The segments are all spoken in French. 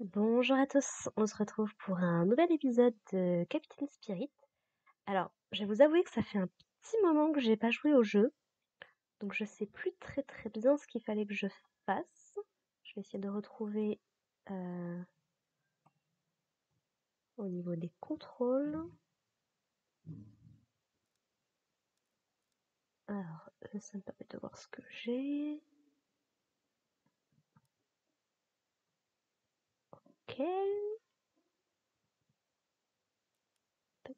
Bonjour à tous, on se retrouve pour un nouvel épisode de Captain Spirit. Alors, je vais vous avouer que ça fait un petit moment que j'ai pas joué au jeu, donc je sais plus très bien ce qu'il fallait que je fasse. Je vais essayer de retrouver au niveau des contrôles. Alors, ça me permet de voir ce que j'ai. Ok. Tac.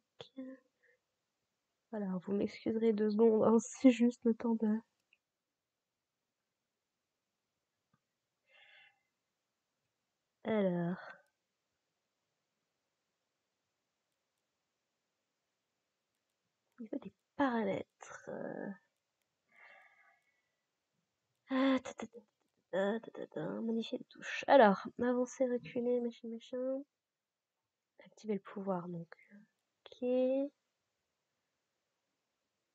Alors, vous m'excuserez 2 secondes, hein, c'est juste le temps de... Alors... Au niveau des paramètres... Modifier les touches. Alors, avancer, reculer, machin. Activer le pouvoir, donc. Ok.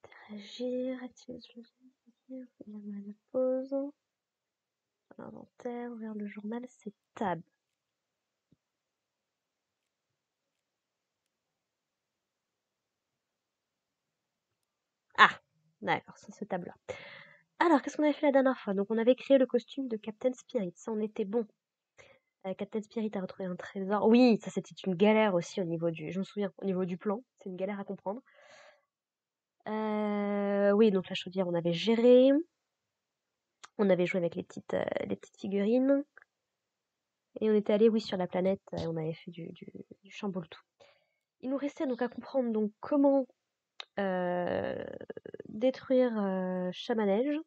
Interagir, activer le ouvrir la pause. L'inventaire, ouvrir le journal, c'est tab. Ah, d'accord, c'est ce tab-là. Alors, qu'est-ce qu'on avait fait la dernière fois? Donc, on avait créé le costume de Captain Spirit. Ça, on était bon. Captain Spirit a retrouvé un trésor. Oui, ça, c'était une galère aussi au niveau du... Je me souviens, au niveau du plan. C'est une galère à comprendre. Oui, donc la chaudière, on avait géré. On avait joué avec les petites figurines. Et on était allé, oui, sur la planète. On avait fait du chamboule-tout. Il nous restait donc à comprendre donc comment détruire Chamanège.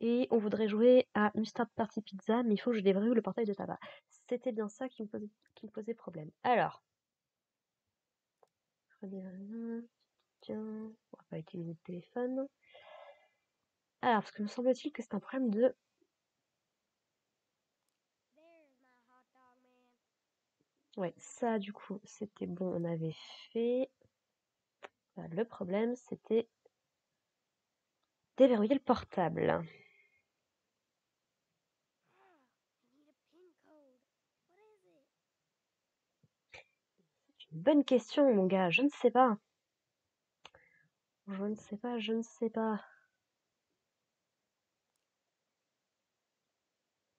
Et on voudrait jouer à Mustard Party Pizza, mais il faut que je déverrouille le portail de tabac. C'était bien ça qui me posait problème. Alors, tiens, on va pas utiliser le téléphone. Alors, parce que me semble-t-il que c'est un problème de... Ouais, ça du coup, c'était bon, on avait fait. Le problème, c'était déverrouiller le portable. Bonne question, mon gars, je ne sais pas. Je ne sais pas, je ne sais pas.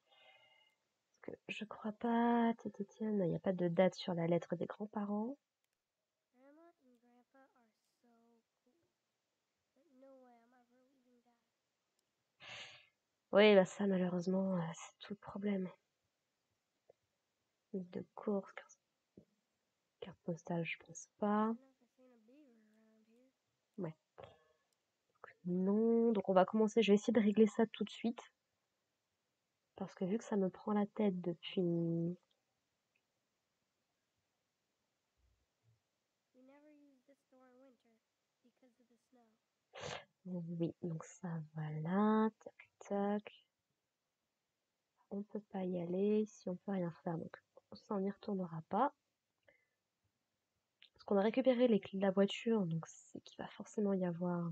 Parce que je crois pas... Tiens, il n'y a pas de date sur la lettre des grands-parents. Oui, bah ça, malheureusement, c'est tout le problème. Liste de courses, carte postale, je pense pas. Ouais. Donc, non, donc on va commencer, je vais essayer de régler ça tout de suite. Parce que vu que ça me prend la tête depuis... Oui, donc ça, voilà. Tac, tac. On peut pas y aller si on peut rien faire. Donc ça, on n'y retournera pas. Parce qu'on a récupéré les clés de la voiture, donc c'est qu'il va forcément y avoir...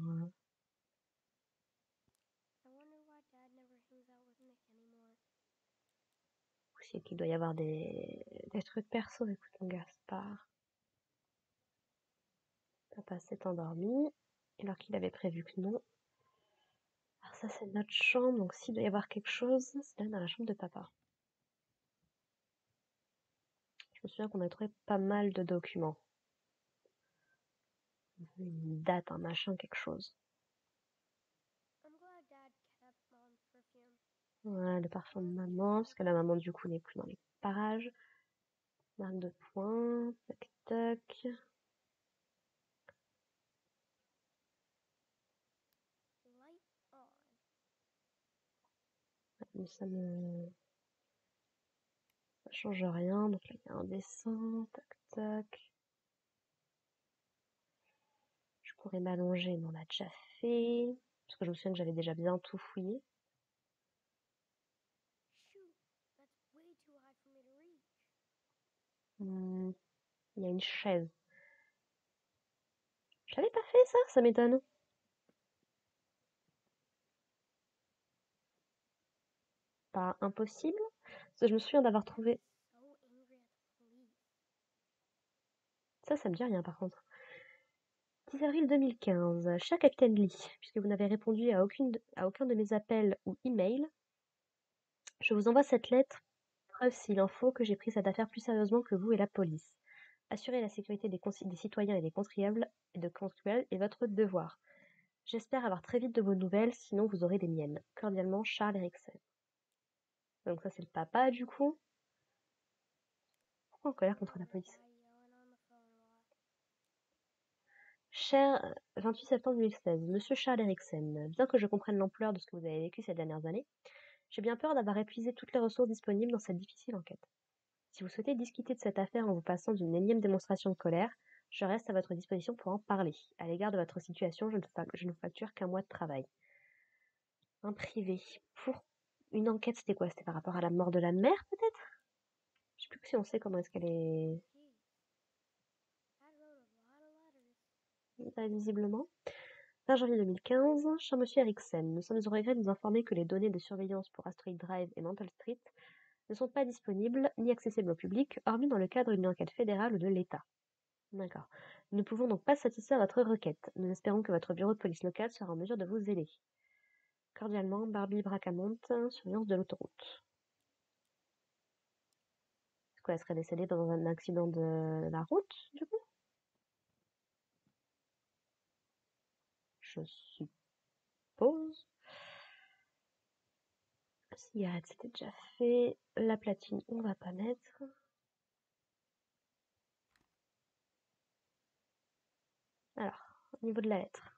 c'est qu'il doit y avoir des trucs perso. Écoute, mon gars, c'est pas... Papa s'est endormi, alors qu'il avait prévu que non. Alors ça, c'est notre chambre, donc s'il doit y avoir quelque chose, c'est dans la chambre de papa. Je me souviens qu'on a trouvé pas mal de documents. Une date, un machin, quelque chose. Voilà, le parfum de maman, parce que la maman, du coup, n'est plus dans les parages. Marque de points, tac tac. Mais ça change rien, donc là, il y a un dessin, tac tac. Je pourrais m'allonger, mais on l'a déjà fait. Parce que je me souviens que j'avais déjà bien tout fouillé. Il y a une chaise. Je l'avais pas fait ça m'étonne. Pas impossible. Parce que je me souviens d'avoir trouvé... Ça me dit rien par contre. 10 avril 2015. Cher Capitaine Lee, puisque vous n'avez répondu à aucun de mes appels ou emails, je vous envoie cette lettre, preuve s'il en faut que j'ai pris cette affaire plus sérieusement que vous et la police. Assurer la sécurité des citoyens et des contribuables est votre devoir. J'espère avoir très vite de vos nouvelles, sinon vous aurez des miennes. Cordialement, Charles Eriksen. Donc ça c'est le papa du coup. Pourquoi en colère contre la police? Cher 28 septembre 2016, Monsieur Charles Eriksen, bien que je comprenne l'ampleur de ce que vous avez vécu ces dernières années, j'ai bien peur d'avoir épuisé toutes les ressources disponibles dans cette difficile enquête. Si vous souhaitez discuter de cette affaire en vous passant d'une énième démonstration de colère, je reste à votre disposition pour en parler. À l'égard de votre situation, je ne vous facture qu'un mois de travail. Un privé. Pour une enquête, c'était quoi? C'était par rapport à la mort de la mère, peut-être? Je sais plus si on sait comment est-ce qu'elle est... Visiblement. 20 janvier 2015, cher monsieur Eriksen, nous sommes au regret de vous informer que les données de surveillance pour Asteroid Drive et Mantle Street ne sont pas disponibles ni accessibles au public, hormis dans le cadre d'une enquête fédérale ou de l'État. D'accord. Nous ne pouvons donc pas satisfaire votre requête. Nous espérons que votre bureau de police local sera en mesure de vous aider. Cordialement, Barbie Bracamont, surveillance de l'autoroute. C'est quoi, elle serait décédée dans un accident de la route, du coup? Je suppose. Cigarette, c'était déjà fait. La platine, on va pas mettre. Alors, au niveau de la lettre.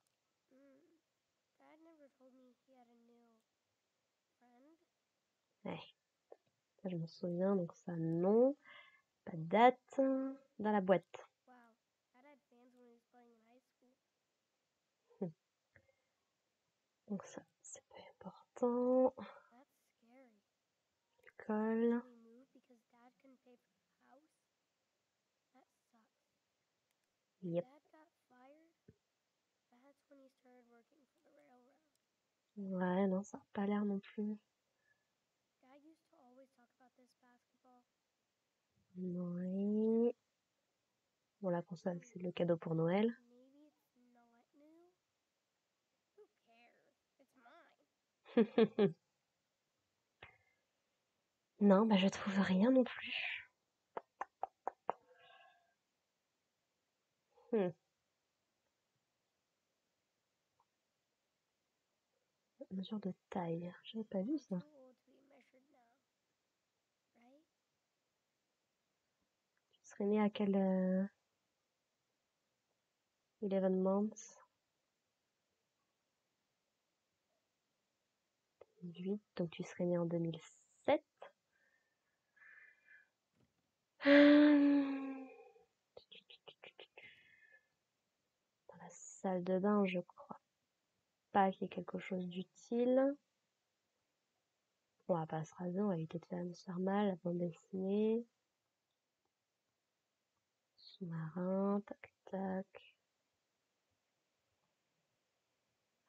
Ouais, ça je m'en souviens, donc ça non. Pas de date. Dans la boîte. Donc ça, c'est pas important. L'école. Yep. Ouais, non, ça n'a pas l'air non plus. Oui. Bon, la console, c'est le cadeau pour Noël. Non, bah je trouve rien non plus. Hmm. Mesure de taille. J'avais pas vu ça. Tu serais né à quel 11 months? 18, donc tu serais né en 2007. Dans la salle de bain, je crois pas qu'il y ait quelque chose d'utile. On va pas se raser, on va éviter de faire mal, la bande dessinée. Sous-marin, tac tac.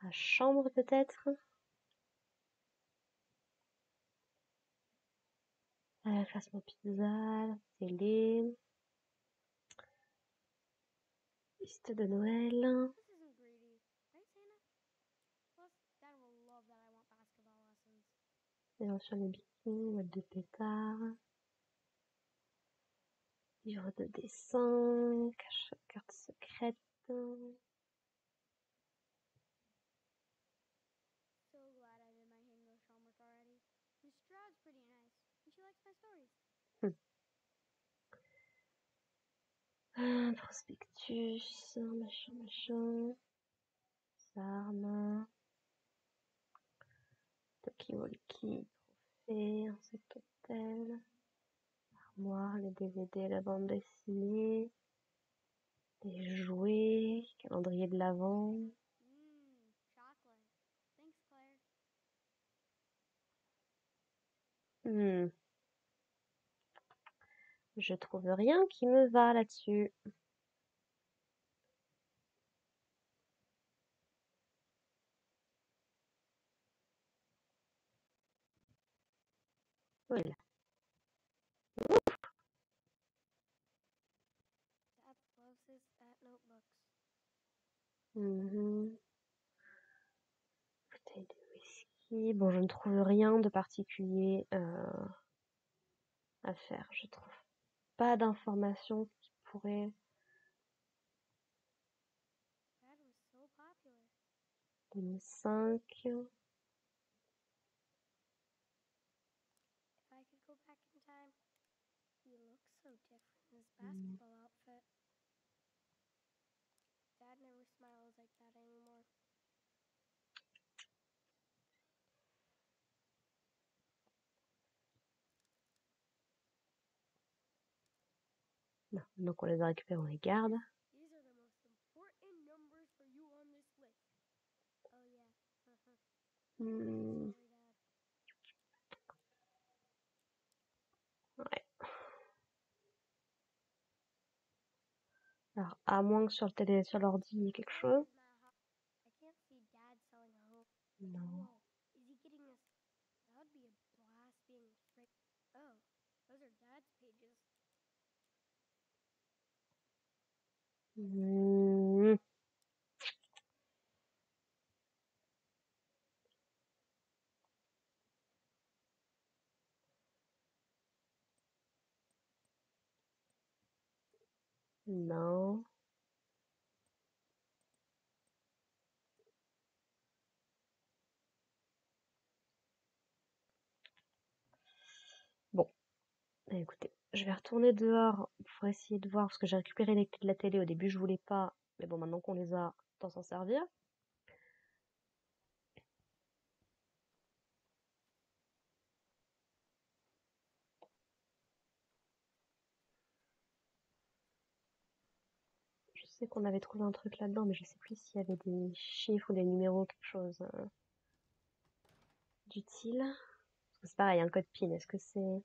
La chambre peut-être. Classement pizza, la télé. Liste de Noël. Et sur les bikinis, boîte de pétard. Livre de dessin. Carte secrète. Prospectus, machin. Armes. Talkie-walkie. Trophée. Insect hôtel. Armoire, les DVD, la bande dessinée. Les jouets. Calendrier de l'Avent. Je trouve rien qui me va là-dessus. Voilà. Dad loves his fat notebooks. Bouteille de whisky. Bon, je ne trouve rien de particulier à faire. Je trouve pas d'informations qui pourraient... Dad was so popular. 2005. If I could go back in time, he looks so different in his basketball outfit. Dad never smiles like that anymore. Non, donc on les a récupérés, on les garde. These are the most important numbers for you on this list. Oh yeah. Hmm, Sorry, Dad. ouais. Alors, à moins que sur le télé, sur l'ordi, il y ait quelque chose. Where's my house? I can't see Dad selling a home. Non. Whoa. Is he getting us? That would be a blast being straight. Oh, those are Dad's pages. Hmm, non. Bon, écoutez, je vais retourner dehors pour essayer de voir, parce que j'ai récupéré les clés de la télé. Au début, je voulais pas, mais bon, maintenant qu'on les a, autant s'en servir. Je sais qu'on avait trouvé un truc là-dedans, mais je sais plus s'il y avait des chiffres ou des numéros, quelque chose d'utile. Parce que c'est pareil, un code PIN, est-ce que c'est...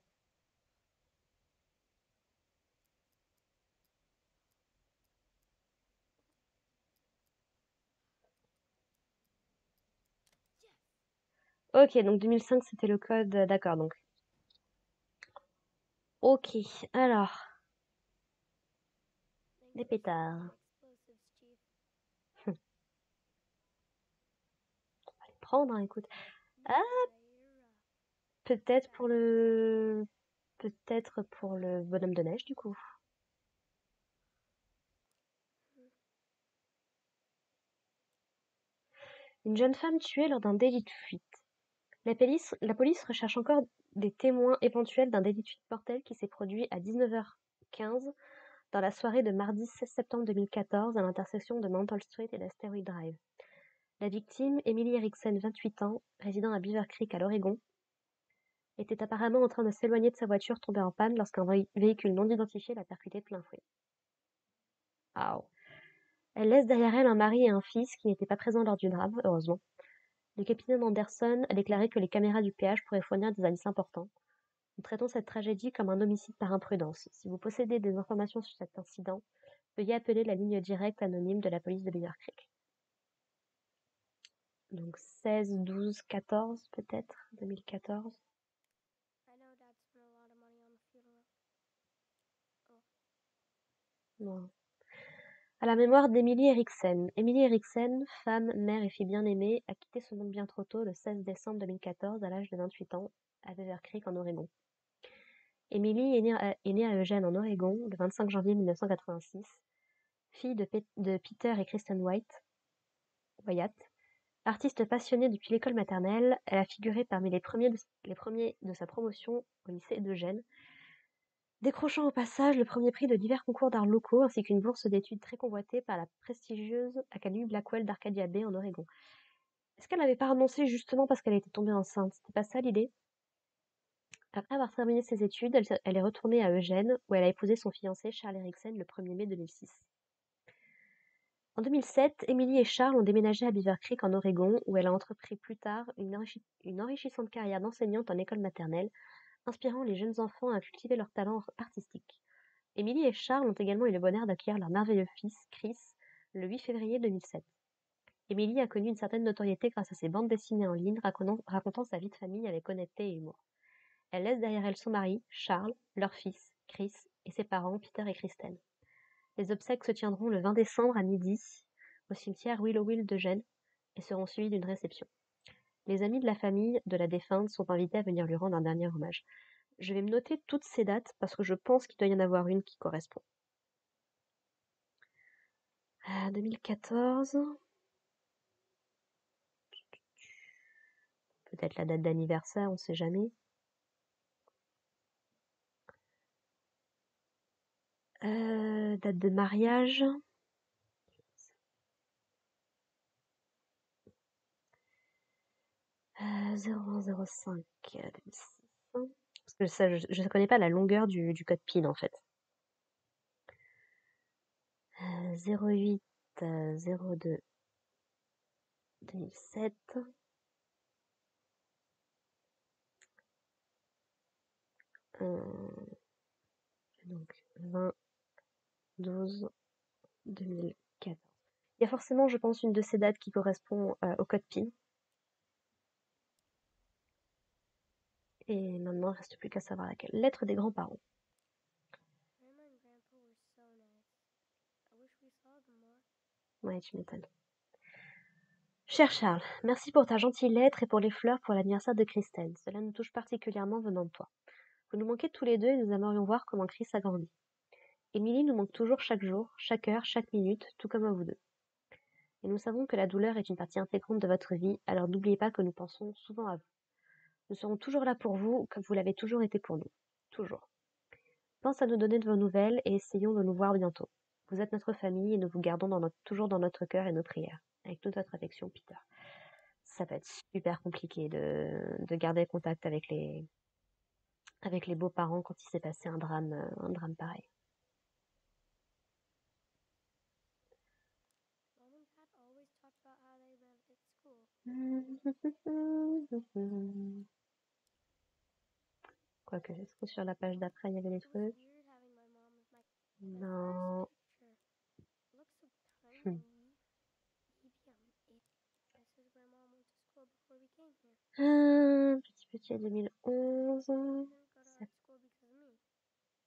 Ok, donc 2005, c'était le code, d'accord, donc. Ok, alors, Thanks des for stopping pétards. the explosives, Chief. On va les prendre, hein, écoute. Ah, Myra. peut-être pour le... Peut-être pour le bonhomme de neige, du coup. Une jeune femme tuée lors d'un délit de fuite. La police recherche encore des témoins éventuels d'un délit de fuite mortel qui s'est produit à 19h15 dans la soirée de mardi 16 septembre 2014 à l'intersection de Mantle Street et d'Asteroid Drive. La victime, Emily Erickson, 28 ans, résidant à Beaver Creek à l'Oregon, était apparemment en train de s'éloigner de sa voiture tombée en panne lorsqu'un véhicule non identifié l'a percutée de plein fouet. Aouh. Elle laisse derrière elle un mari et un fils qui n'étaient pas présents lors du drame, heureusement. Le capitaine Anderson a déclaré que les caméras du péage pourraient fournir des indices importants. Nous traitons cette tragédie comme un homicide par imprudence. Si vous possédez des informations sur cet incident, veuillez appeler la ligne directe anonyme de la police de Beaver Creek. Donc 16, 12, 14 peut-être, 2014. I know Dad spent a lot of money on the funeral. Oh. Non. À la mémoire d'Emily Erickson. Emily Erickson, femme, mère et fille bien-aimée, a quitté ce monde bien trop tôt le 16 décembre 2014 à l'âge de 28 ans à Beaver Creek en Oregon. Emily est née à Eugene en Oregon le 25 janvier 1986, fille de Peter et Kristen Wyatt. Artiste passionnée depuis l'école maternelle, elle a figuré parmi les premiers de sa promotion au lycée d'Eugene, décrochant au passage le premier prix de divers concours d'art locaux ainsi qu'une bourse d'études très convoitée par la prestigieuse Académie Blackwell d'Arcadia Bay en Oregon. Est-ce qu'elle n'avait pas renoncé justement parce qu'elle était tombée enceinte? C'était pas ça l'idée? Après avoir terminé ses études, elle est retournée à Eugene, où elle a épousé son fiancé Charles Erickson le 1er mai 2006. En 2007, Emily et Charles ont déménagé à Beaver Creek en Oregon, où elle a entrepris plus tard une enrichissante carrière d'enseignante en école maternelle, inspirant les jeunes enfants à cultiver leur talent artistique. Emily et Charles ont également eu le bonheur d'accueillir leur merveilleux fils, Chris, le 8 février 2007. Emily a connu une certaine notoriété grâce à ses bandes dessinées en ligne racontant sa vie de famille avec honnêteté et humour. Elle laisse derrière elle son mari, Charles, leur fils, Chris, et ses parents, Peter et Kristen. Les obsèques se tiendront le 20 décembre à midi au cimetière Willowville de Gênes et seront suivies d'une réception. Les amis de la famille de la défunte sont invités à venir lui rendre un dernier hommage. Je vais me noter toutes ces dates parce que je pense qu'il doit y en avoir une qui correspond. 2014. Peut-être la date d'anniversaire, on ne sait jamais. Date de mariage. 0105 2006. Parce que ça, je ne connais pas la longueur du code PIN en fait. 08 02 2007. Donc 20 12 2014. Il y a forcément, je pense, une de ces dates qui correspond au code PIN. Et maintenant, il ne reste plus qu'à savoir laquelle. Lettre des grands-parents. Grandma and Grandpa were so nice. I wish we saw them more. Ouais, tu m'étonnes. Cher Charles, merci pour ta gentille lettre et pour les fleurs pour l'anniversaire de Christelle. Cela nous touche particulièrement venant de toi. Vous nous manquez tous les deux et nous aimerions voir comment Chris a grandi. Émilie nous manque toujours chaque jour, chaque heure, chaque minute, tout comme à vous deux. Et nous savons que la douleur est une partie intégrante de votre vie, alors n'oubliez pas que nous pensons souvent à vous. Nous serons toujours là pour vous, comme vous l'avez toujours été pour nous. Toujours. Pense à nous donner de vos nouvelles et essayons de nous voir bientôt. Vous êtes notre famille et nous vous gardons toujours dans notre cœur et nos prières. Avec toute notre affection, Peter. Ça peut être super compliqué de garder contact avec les beaux-parents quand il s'est passé un drame pareil. Mom and Dad always talk about how they lived at school. Quoique, est-ce que sur la page d'après, il y avait des It was trucs? weird having my mom as my Non. first picture. It looks so tiny and neat. Maybe I'm it. This is where Mom went to school before we came here. Petit 2011. She didn't go to art school because of me,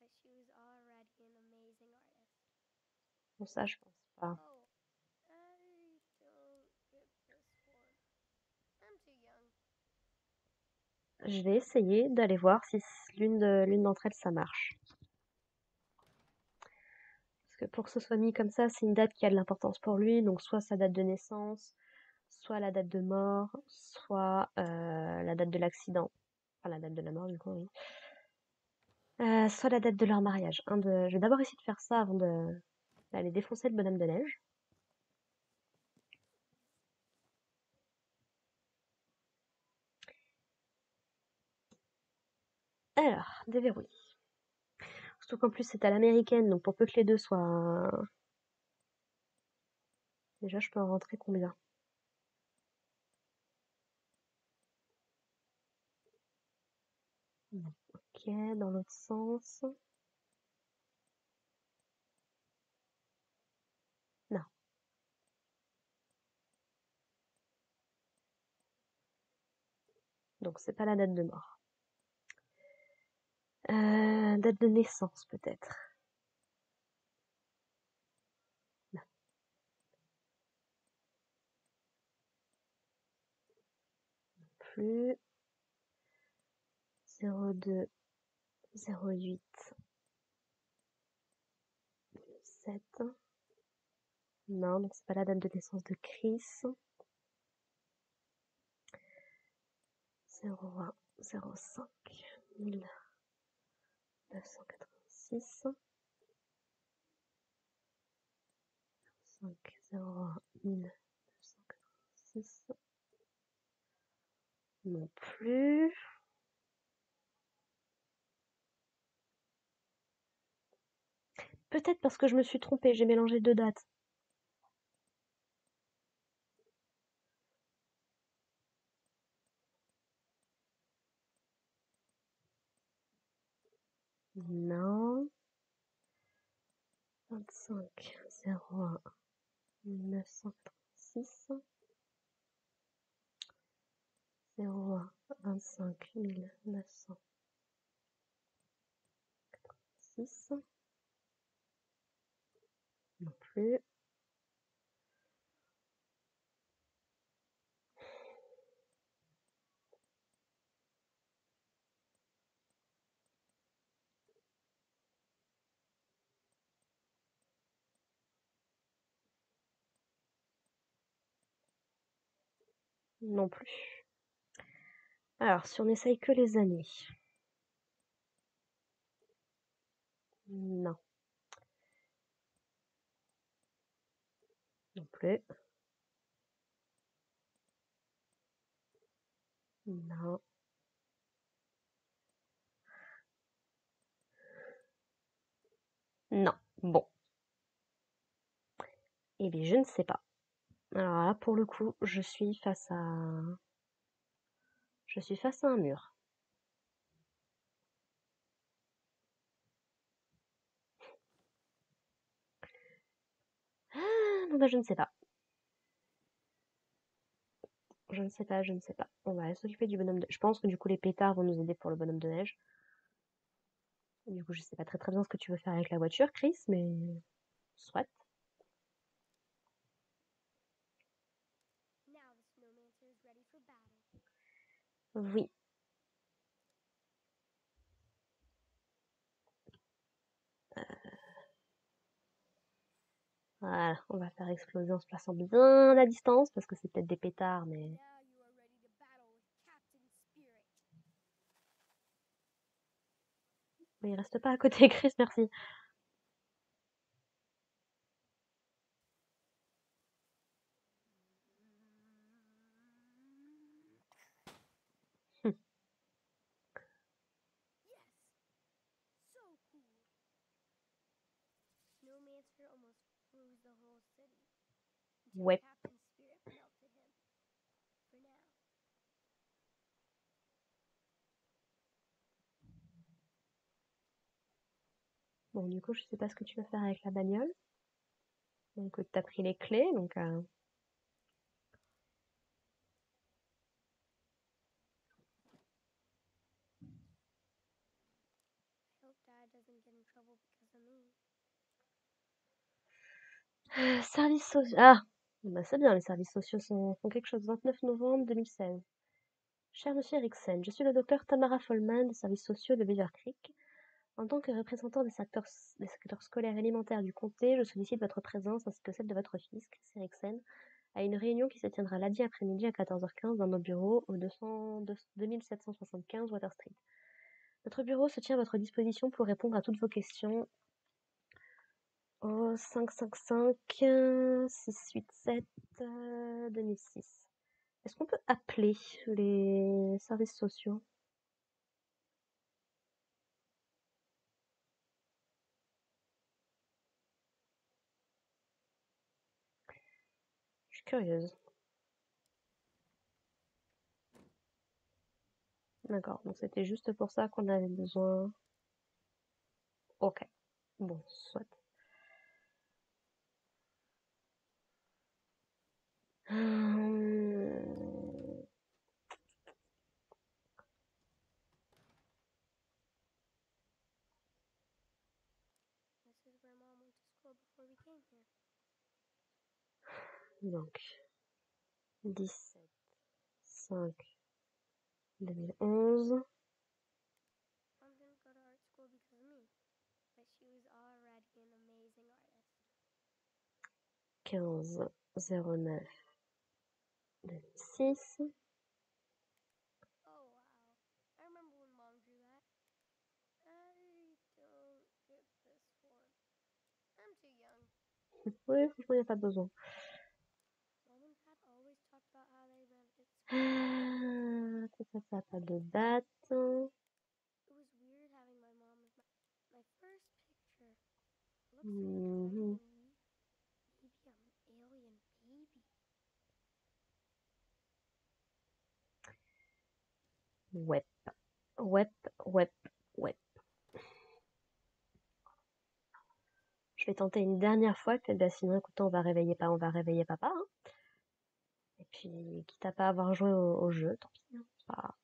but she was already an amazing artist. Bon, ça, je pense pas. Oh, I don't get this one. I'm too young. Je vais essayer d'aller voir si l'une d'entre elles, ça marche. Parce que pour que ce soit mis comme ça, c'est une date qui a de l'importance pour lui, donc soit sa date de naissance, soit la date de mort, soit la date de l'accident. Enfin, la date de la mort, du coup, oui. Soit la date de leur mariage. Je vais d'abord essayer de faire ça avant d'aller défoncer le bonhomme de neige. Alors, déverrouiller. Surtout qu'en plus c'est à l'américaine, donc pour peu que les deux soient... Déjà, je peux en rentrer combien? Ok, dans l'autre sens. Non. Donc c'est pas la date de mort. Date de naissance peut-être. Non. Non plus. 02 08 7. Non, donc c'est pas la date de naissance de Chris. 01 05 1986. 5 01 1986. Non plus. Peut-être parce que je me suis trompée, j'ai mélangé deux dates. Non. 25 01 1986. 01 25 1986. 2006. Non plus. Non plus. Alors, si on essaye que les années. Non. Non plus. Non. Non. Bon. Eh bien, je ne sais pas. Alors là, pour le coup, je suis face à un mur. Ah, non, bah, je ne sais pas. Je ne sais pas, je ne sais pas. On va s'occuper du bonhomme de... Je pense que du coup, les pétards vont nous aider pour le bonhomme de neige. Du coup, je sais pas très très bien ce que tu veux faire avec la voiture, Chris, mais... Soit. Now the Snowmancer is ready for battle. Oui. Voilà, on va faire exploser en se plaçant bien à distance, parce que c'est peut-être des pétards, mais... Now you are ready to battle with Captain Spirit. Mais il reste pas à côté, Chris, merci. Yes! So cool! Snowmancer almost froze the whole city until Ouais. Captain Spirit melted him. For now. Bon, du coup, je sais pas ce que tu veux faire avec la bagnole. Donc, t'as pris les clés, donc... I hope Dad doesn't get in trouble because of me. Services sociaux... Ah! Bah, c'est bien, les services sociaux font quelque chose. 29 novembre 2016. Cher monsieur Eriksen, je suis le docteur Tamara Folman des services sociaux de Beaver Creek. En tant que représentant des secteurs scolaires élémentaires du comté, je sollicite votre présence ainsi que celle de votre fils, Chris Eriksen, à une réunion qui se tiendra lundi après-midi à 14h15 dans nos bureaux au 2775 Water Street. Notre bureau se tient à votre disposition pour répondre à toutes vos questions au 555-687-2006. Est-ce qu'on peut appeler les services sociaux? Je suis curieuse. D'accord, donc c'était juste pour ça qu'on avait besoin. Ok, bon, soit. This is where Mom went to school before we came here. Donc, 17-5-2011. Mom didn't go to art school because of me, but she was already an amazing artist. 15-09-2006. Oh wow. I remember when Mom drew that. I don't get this one. I'm too young. Oui, franchement, il n'y a pas besoin. Mom and Dad always talked about how they met at school. Ça, pas de date. It was weird having my mom as my first picture. It looks so exciting. Maybe I'm an alien baby. Web. Web, web, web. Je vais tenter une dernière fois, peut-être, bah, sinon, écoute, on va réveiller papa. Hein. Et puis, quitte à pas avoir joué au jeu, tant pis. Hein.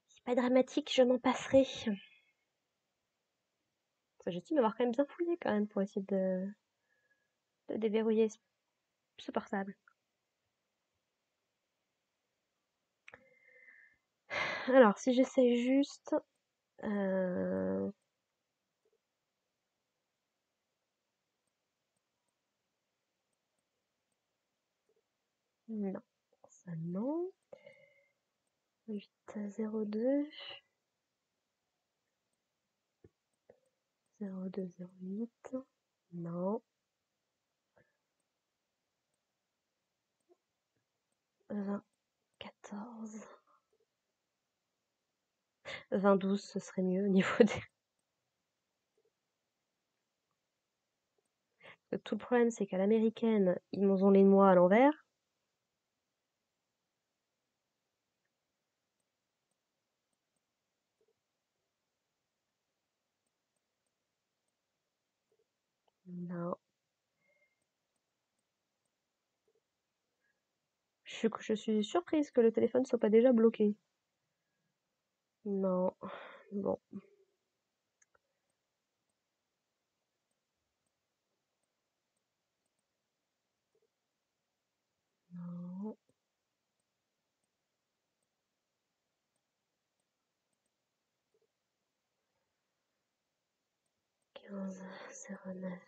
C'est pas dramatique, je m'en passerai. J'estime avoir quand même bien fouillé quand même pour essayer de déverrouiller ce portable. Alors, si j'essaye juste... Non, ça non. 802 0208. Non. 20 14 20 12, ce serait mieux au niveau des... Tout le problème, c'est qu'à l'américaine, ils nous ont les mois à l'envers. Non. Je suis surprise que le téléphone soit pas déjà bloqué. Non. Bon. Non. 15 09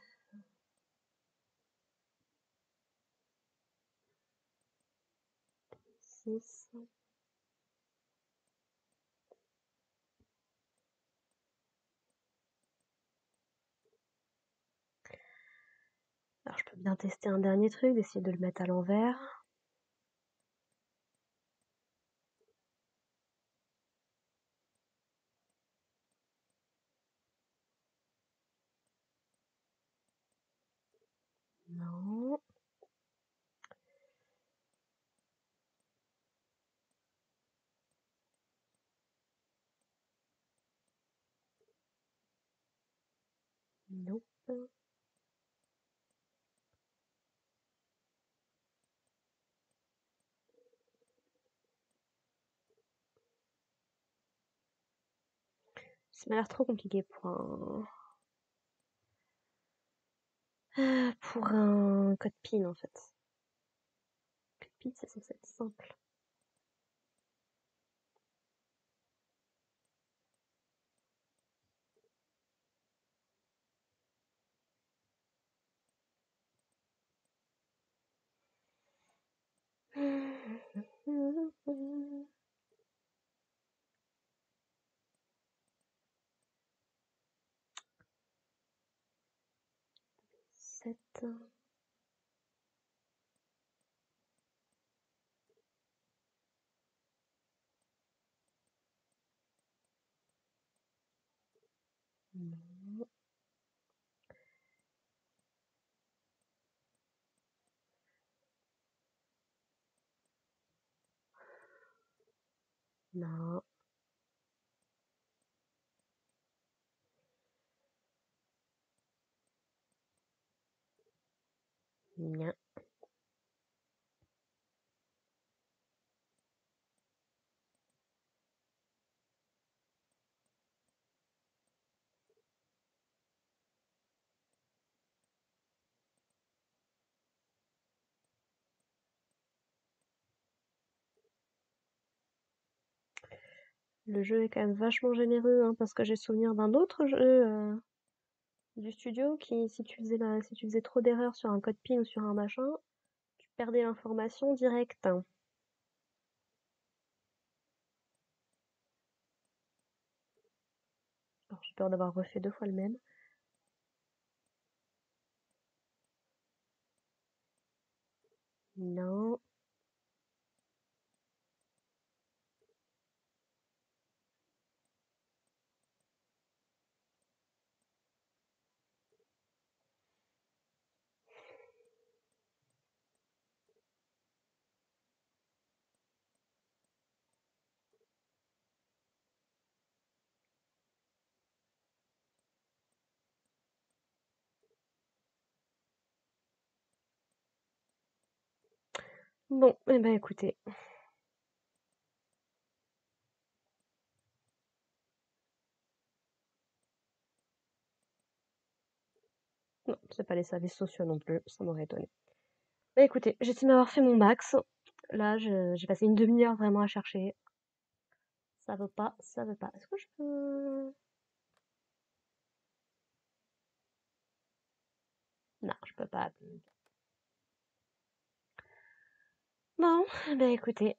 6. Alors, je peux bien tester un dernier truc, d'essayer de le mettre à l'envers. Non. Nope. Ça m'a l'air trop compliqué pour un code PIN en fait. Code PIN, c'est censé être simple. Sept. Non. Non. Nia. Le jeu est quand même vachement généreux, hein, parce que j'ai souvenir d'un autre jeu du studio qui, si tu faisais trop d'erreurs sur un code PIN ou sur un machin, tu perdais l'information directe. Alors, j'ai peur d'avoir refait 2 fois le même. Non. Bon, eh ben écoutez. Non, c'est pas les services sociaux non plus, ça m'aurait étonné. Bah écoutez, j'estime avoir fait mon max. Là, j'ai passé une demi-heure vraiment à chercher. Ça veut pas, ça veut pas. Est-ce que je peux... Non, je peux pas. Bon, bah écoutez,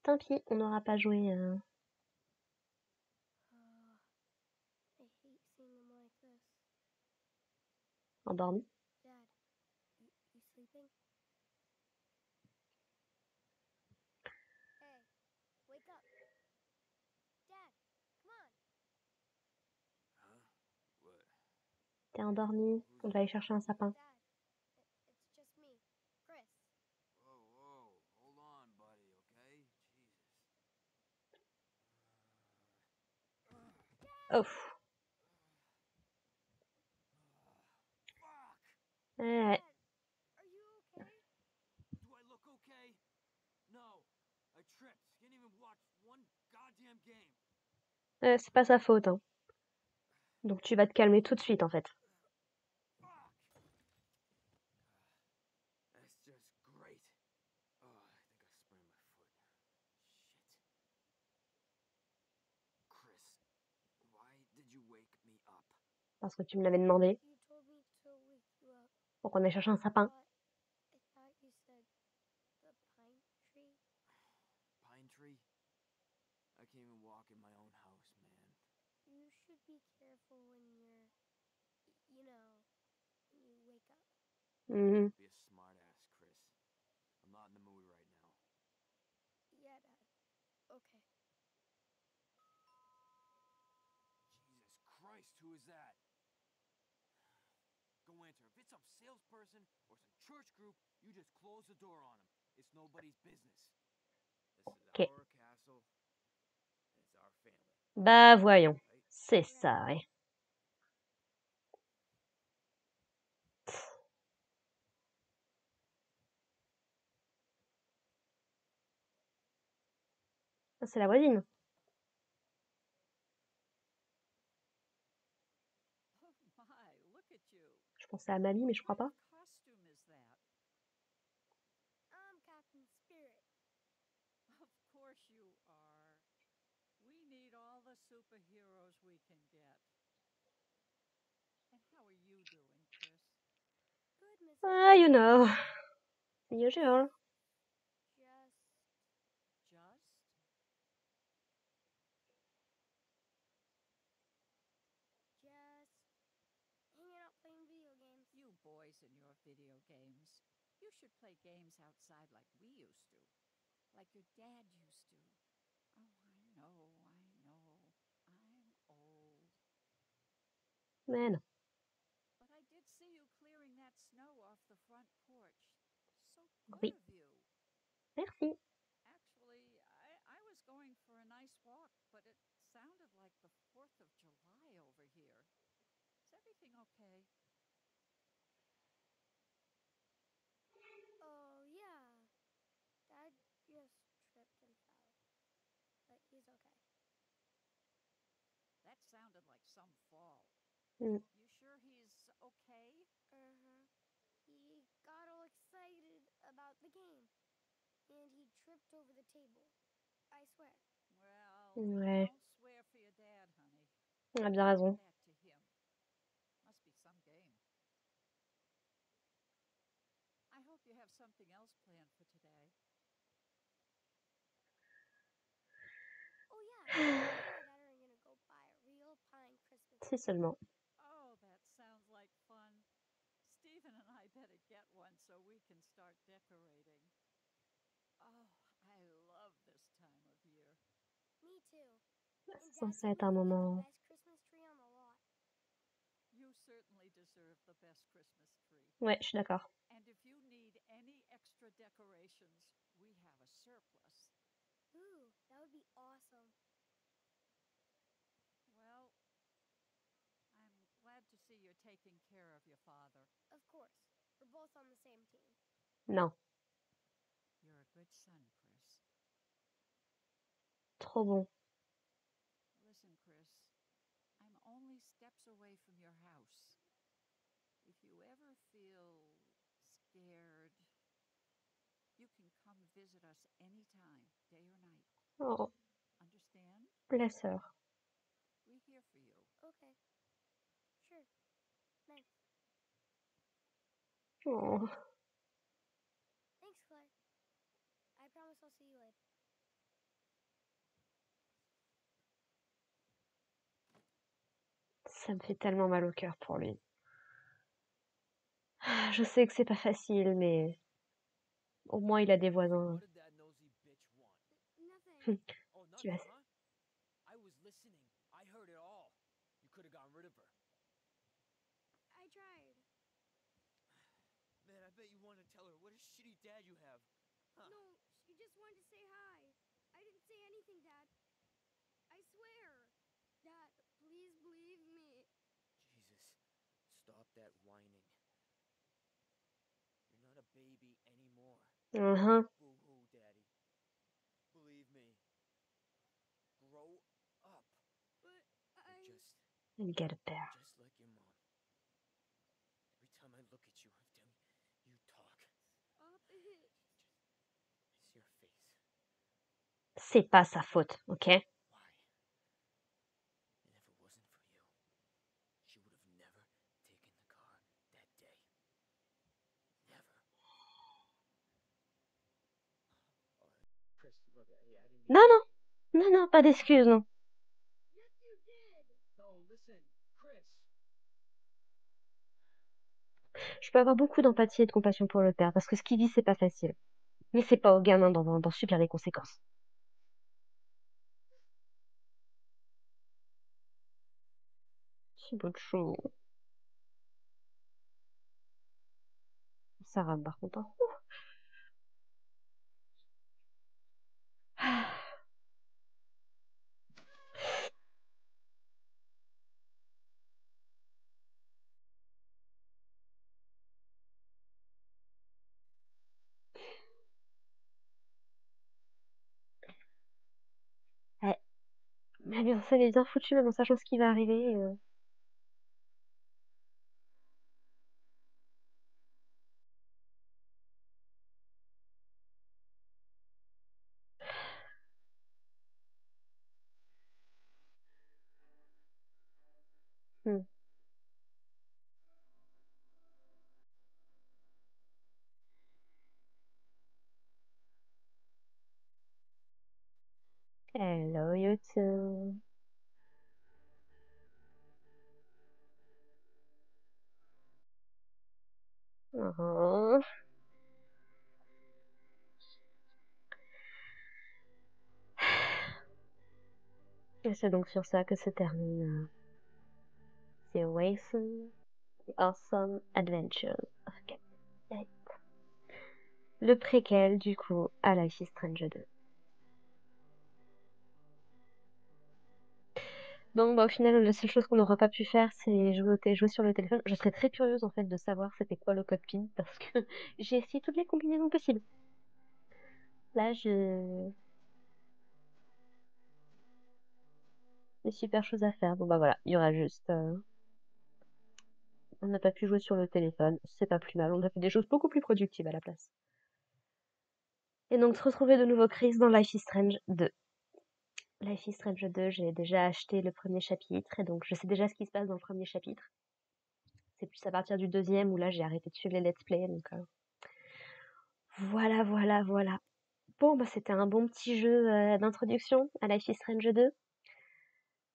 tant pis, on n'aura pas joué I hate seeing him like this. endormi. Dad, you sleeping? Hey, wake up. Dad, come on. Huh? What? T'es endormi, on va aller chercher un sapin. Dad, it's just me, Chris. Whoa, whoa. Hold on, buddy, okay? Jesus. Oh, Fuck! ouais. Dad, are you okay? Do I look okay? No. I tripped. Can't even watch one goddamn game. C'est pas sa faute, hein. Donc tu vas te calmer tout de suite, en fait. Fuck! That's just great. Oh, I think I sprained my foot. Shit. Chris, why did you wake me up? Parce que tu me l'avais demandé, You told me to wake you up. pour qu'on aille chercher un sapin. I thought you said the pine tree. Pine tree? I can't even walk in my own house, man. You should be careful when you're, you know, when you wake up. Mhm. Be a smart ass, Chris. I'm not in the mood right now. Yeah, Dad. Okay. Jesus Christ, who is that? Go answer. If it's some salesperson or some church group, you just close the door on them. It's nobody's business. This is Ok. our castle, and it's our family. Bah voyons, Right? c'est ça, ouais. Ça, c'est la voisine. Oh my, look at you. Je pensais à Mamie, mais je crois What pas. kind of costume is that? I'm Captain Spirit. Of course you are. We need all the superheroes we can get. And how are you doing, Chris? Good, Mrs. Ah, you know. The Just, usual. just, Just? just hanging out playing video games. You boys and your video games. You should play games outside like we used to. Like your dad used to. Oh, I know. I'm old. Mais non. But I did see you clearing that snow off the front porch. So good Oui. of you. Merci. Actually, I was going for a nice walk, but it sounded like the 4th of July over here. Is everything okay? Oh, yeah. Dad just tripped and fell. But he's okay. That sounded like some fall. Mm. You sure he's okay? Uh-huh. He got all excited about the game. And he tripped over the table. I swear. Well, Ouais. don't swear for your dad, honey. On a bien raison. That to him. Must be some game. I hope you have something else planned for today. Oh, yeah. Me and my dad are going to go buy a real pine Christmas Si tree. seulement. Oh, that sounds like fun. Stephen and I better get one so we can start decorating. Oh, I love this time of year. Me too. C'est And Dad censé said être we un could get the moment. best Christmas tree on the lot. You certainly deserve the best Christmas tree. Ouais, je suis d'accord. And if you need any extra decorations, we have a surplus. Ooh, that would be awesome. Well, I'm glad to see you're taking care of your father. Of course. We're both on the same team. Non. You're a good son, Chris. Trop bon. Listen, Chris, I'm only steps away from your house. you ever feel scared, you can come visit us anytime, day or night. Oh, Understand? la sœur. We're here for you. Okay. Sure. Nice. Oh. Thanks, Claire. I promise I'll see you later. Ça me fait tellement mal au cœur pour lui. Je sais que c'est pas facile, mais au moins il a des voisins. What did that nosy bitch want? Nothing. Oh, Tu vas- nothing, huh? I was listening. I heard it all. You could have gotten rid of her. I tried. Man, I bet you wanted to tell her what a shitty dad you have. Huh. No, she just wanted to say hi. I didn't say anything, Dad. I swear. Dad, please believe me. Jesus, stop that whining. You're not a baby anymore. Uh-huh. Boo-hoo, Daddy. Believe me. Grow up. But You're just Il get a pair. just like your mom. Every time I look at you, every time you talk, Stop it. I see your face. C'est pas sa faute, ok? Why? And if it wasn't for you, she would have never taken the car that day. Never. Chris, look, hey, I didn't mean Non, non. Non, non, pas d'excuses, non. Yes, you did. No, listen, Chris. Je peux avoir beaucoup d'empathie et de compassion pour le père, parce que ce qu'il vit, c'est pas facile. Mais c'est pas au gamin d'en subir les conséquences. C'est beau de chou. Sarah, par contre. Hein. Ouais. Mais bien, ça est bien foutu, même en sachant ce qui va arriver. Hmm. Hello, you too. Oh. Et c'est donc sur ça que se termine The Awesome, The Awesome Adventures of Captain Spirit. Le préquel, du coup, à Life is Strange 2. Donc, bah, au final, la seule chose qu'on n'aura pas pu faire, c'est jouer sur le téléphone. Je serais très curieuse, en fait, de savoir c'était quoi le code PIN, parce que j'ai essayé toutes les combinaisons possibles. Là, des super choses à faire. Bon, bah voilà, il y aura juste... On n'a pas pu jouer sur le téléphone, c'est pas plus mal. On a fait des choses beaucoup plus productives à la place. Et donc, se retrouver de nouveau Chris dans Life is Strange 2. Life is Strange 2, j'ai déjà acheté le premier chapitre, et donc je sais déjà ce qui se passe dans le premier chapitre. C'est plus à partir du deuxième où là j'ai arrêté de suivre les let's play, donc voilà. Bon, bah c'était un bon petit jeu d'introduction à Life is Strange 2.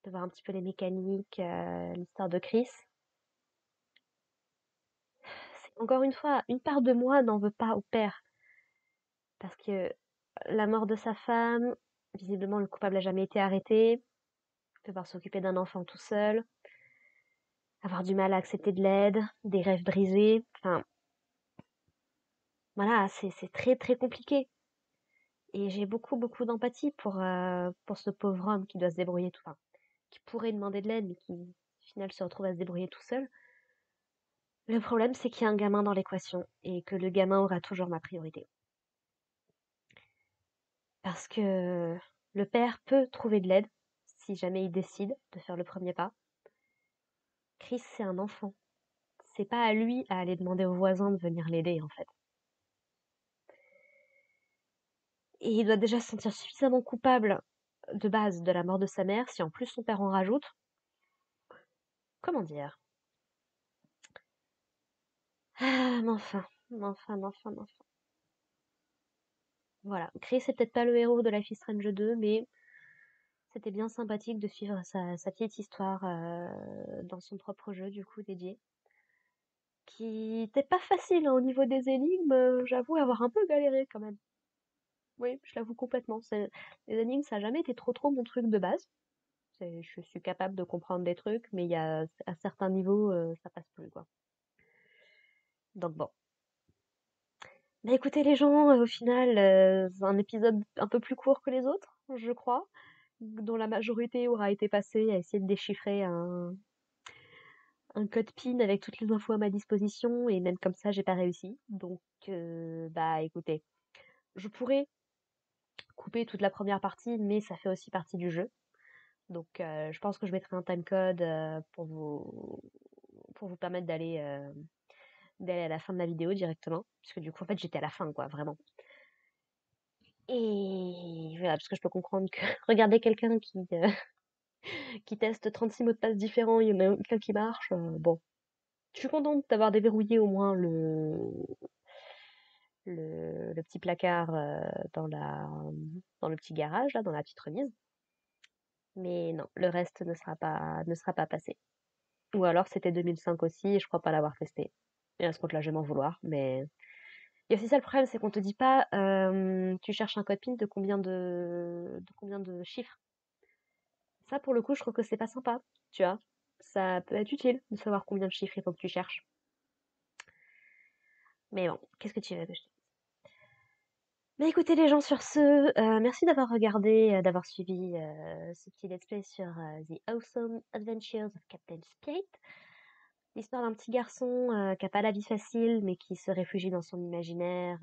De voir un petit peu les mécaniques, l'histoire de Chris. Encore une fois, une part de moi n'en veut pas au père. Parce que la mort de sa femme, visiblement le coupable n'a jamais été arrêté. Devoir s'occuper d'un enfant tout seul. Avoir du mal à accepter de l'aide, des rêves brisés, enfin... Voilà, c'est très très compliqué. Et j'ai beaucoup d'empathie pour ce pauvre homme qui doit se débrouiller tout, enfin, qui pourrait demander de l'aide, mais qui, au final, se retrouve à se débrouiller tout seul. Le problème, c'est qu'il y a un gamin dans l'équation, et que le gamin aura toujours ma priorité. Parce que le père peut trouver de l'aide, si jamais il décide de faire le premier pas. Chris, c'est un enfant. c'est pas à lui à aller demander aux voisins de venir l'aider, en fait. Et il doit déjà se sentir suffisamment coupable de base de la mort de sa mère, si en plus son père en rajoute. Comment dire? Ah, mais enfin. Voilà. Chris est peut-être pas le héros de Life is Strange 2, mais c'était bien sympathique de suivre sa petite histoire dans son propre jeu, du coup, dédié. Qui était pas facile hein, au niveau des énigmes, j'avoue avoir un peu galéré quand même. Oui, je l'avoue complètement. Les énigmes, ça a jamais été trop mon truc de base. Je suis capable de comprendre des trucs, mais il y a à certains niveaux, ça passe plus, quoi. Donc bon. Bah écoutez les gens, au final, c'est un épisode un peu plus court que les autres, je crois, dont la majorité aura été passée à essayer de déchiffrer un code PIN avec toutes les infos à ma disposition, et même comme ça, j'ai pas réussi. Donc, bah écoutez, je pourrais couper toute la première partie, mais ça fait aussi partie du jeu. Donc, je pense que je mettrai un timecode pour vous permettre d'aller à la fin de la vidéo directement. Parce que du coup, en fait, j'étais à la fin, quoi, vraiment. Et voilà, parce que je peux comprendre que regarder quelqu'un qui teste 36 mots de passe différents, il y en a aucun qui marche. Bon, je suis contente d'avoir déverrouillé au moins le petit placard dans le petit garage, là, dans la petite remise. Mais non, le reste ne sera pas passé. Ou alors c'était 2005 aussi, et je crois pas l'avoir testé. Et à ce compte-là, je vais m'en vouloir. Mais il y a aussi ça le problème, c'est qu'on te dit pas, tu cherches un code PIN de combien de chiffres. Ça, pour le coup, je trouve que c'est pas sympa, tu vois. Ça peut être utile de savoir combien de chiffres il faut que tu cherches. Mais bon, qu'est-ce que tu veux que je te dise? Mais écoutez les gens, sur ce, merci d'avoir regardé, d'avoir suivi ce petit let's play sur The Awesome Adventures of Captain Spirit. L'histoire d'un petit garçon qui a pas la vie facile, mais qui se réfugie dans son imaginaire,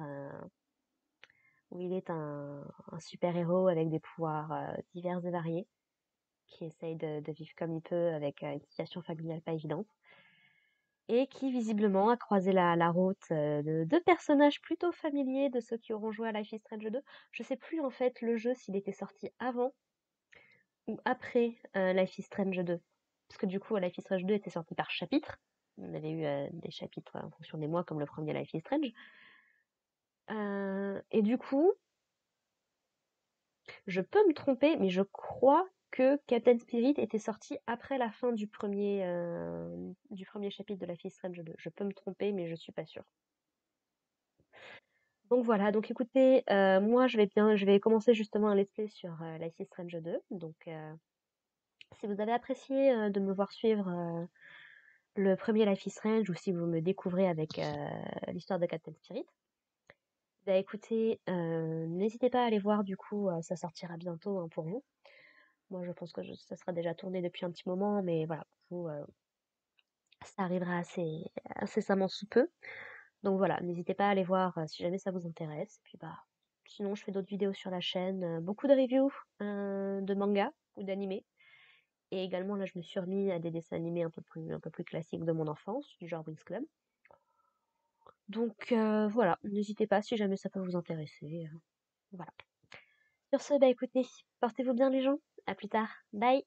où il est un super-héros avec des pouvoirs divers et variés, qui essaye de vivre comme il peut avec une situation familiale pas évidente, et qui visiblement a croisé la route de deux personnages plutôt familiers de ceux qui auront joué à Life is Strange 2. Je sais plus en fait le jeu s'il était sorti avant ou après Life is Strange 2. Parce que du coup, Life is Strange 2 était sorti par chapitre. On avait eu des chapitres en fonction des mois, comme le premier Life is Strange. Et du coup, je peux me tromper, mais je crois que Captain Spirit était sorti après la fin du premier chapitre de Life is Strange 2. Je peux me tromper, mais je suis pas sûre. Donc voilà, donc écoutez, moi je vais commencer justement un let's play sur Life is Strange 2. Donc si vous avez apprécié de me voir suivre le premier Life is Strange, ou si vous me découvrez avec l'histoire de Captain Spirit, bah écoutez, n'hésitez pas à aller voir, du coup, ça sortira bientôt hein, pour vous. Moi je pense que ça sera déjà tourné depuis un petit moment, mais voilà, pour vous, ça arrivera assez incessamment sous peu. Donc voilà, n'hésitez pas à aller voir si jamais ça vous intéresse. Et puis bah, sinon je fais d'autres vidéos sur la chaîne, beaucoup de reviews de manga ou d'animé. Et également là je me suis remis à des dessins animés un peu plus classiques de mon enfance, du genre Winx Club. Donc voilà, n'hésitez pas si jamais ça peut vous intéresser. Voilà. Sur ce, bah écoutez, portez-vous bien les gens. À plus tard. Bye.